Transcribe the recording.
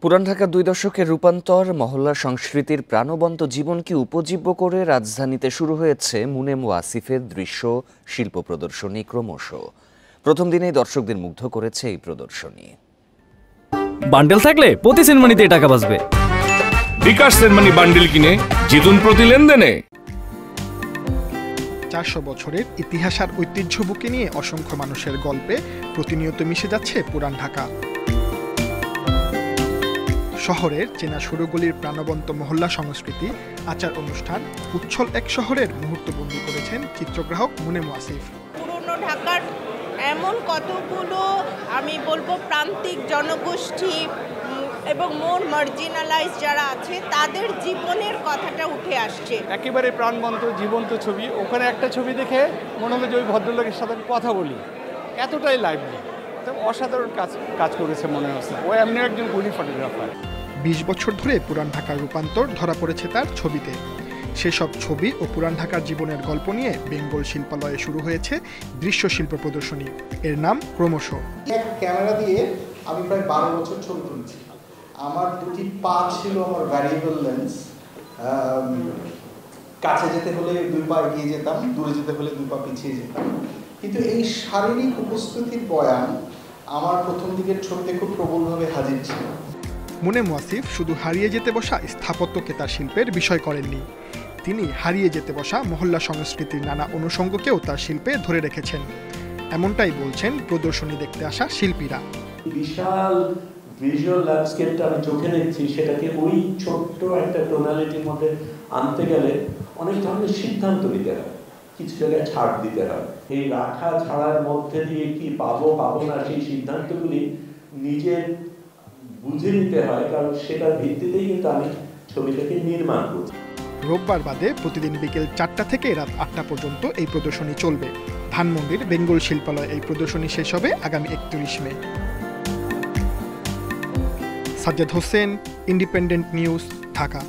পুরান ঢাকার ২ দশকের রূপান্তর, মহল্লা সংস্কৃতির প্রাণবন্ত জীবনকে উপজীব্য করে রাজধানীতে শুরু হয়েছে মুনেম ওয়াসিফের দৃশ্য শিল্প প্রদর্শনী ক্রমশ। প্রথম দিনেই দর্শকদের মুগ্ধ করেছে এই প্রদর্শনী। বান্ডেল থাকলে প্রতি সেনমানিতে টাকা বাঁচবে। বিকাশ সেনমানি বান্ডেল কিনে জিতুন প্রতি লেনদেনে। ৪০০ বছরের ইতিহাস আর ঐতিহ্য বুকে নিয়ে অসংখ্য মানুষের গল্পে প্রতিনিয়ত মিশে যাচ্ছে পুরান ঢাকা। শহরের চেনা সরুগলির প্রাণবন্ত মহল্লা সংস্কৃতি, আচার অনুষ্ঠান, উচ্ছল এক শহরের মুহূর্তবন্দি করেছেন চিত্রগ্রাহক মুনেম ওয়াসিফ। পুরনো ঢাকার এমন কতগুলো আমি বলবো প্রান্তিক জনগোষ্ঠী এবং মোর মার্জিনালাইজ যারা আছে তাদের জীবনের কথাটা উঠে আসছে। একেবারে প্রাণবন্ত জীবন্ত ছবি। ওখানে একটা ছবি দেখে মনে হলো যে ওই ভদ্রলোকের সাথে কথা বলি, এতটাই লাইভলি, অসাধারণ কাজ করেছে মনে হচ্ছে। ও এমনি একজন গুণী ফটোগ্রাফার। ২০ বছর ধরে পুরান ঢাকার রূপান্তর ধরা পড়েছে তার ছবিতে। সেসব ছবি ও পুরান ঢাকার জীবনের গল্প নিয়ে বেঙ্গল শিল্পালয়ে শুরু হয়েছে দৃশ্য শিল্প প্রদর্শনী। এর নাম ক্রমশ। এক ক্যামেরা দিয়ে আমি প্রায় ১২ বছর ছবি তুলছি। আমার দুটি পা ছিল আমার ভ্যারিয়েবল লেন্স। কাছে যেতে হলে ২ পা এগিয়ে যেতাম, দূরে যেতে হলে ২ পা পিছিয়ে যেতাম। কিন্তু এই শারীরিক উপস্থিতির বয়ান আমার প্রথম দিকের ছবিতে খুব প্রবলভাবে হাজির ছিল। মুনেম ওয়াসিফ শুধু হারিয়ে যেতে বসা স্থাপত্যকে তার শিল্পের বিষয় করেননি, তিনি হারিয়ে যেতে বসা মহল্লা সংস্কৃতির নানা অনুষঙ্গকেও তার শিল্পে ধরে রেখেছেন। এমনটাই বলছেন প্রদর্শনী দেখতে আসা শিল্পীরা। বিশাল ভিজুয়াল ল্যান্ডস্কেপটা আমি চোখে দেখছি, সেটাকে ওই ছোট্ট একটা টোনালিটির মধ্যে আনতে গেলে অনেক ধরনের সিদ্ধান্ত নিতে হয়, কিছু জায়গায় ছাড় দিতে হয়। এই রাখা ছাড়ার মধ্যে দিয়ে কি পাবো না সেই সিদ্ধান্তগুলি নিজের বুঝে নিতে হয়, কারণ সেটার ভিত্তিতেই কিন্তু আমি ছবিটাকে নির্মাণ করছি। রোববার বাদে প্রতিদিন বিকেল ৪টা থেকে রাত ৮টা পর্যন্ত এই প্রদর্শনী চলবে। ধানমন্ডির বেঙ্গল শিল্পালয় এই প্রদর্শনী শেষ হবে আগামী ৩১ মে। Sajjad Hossain, independent news, Dhaka.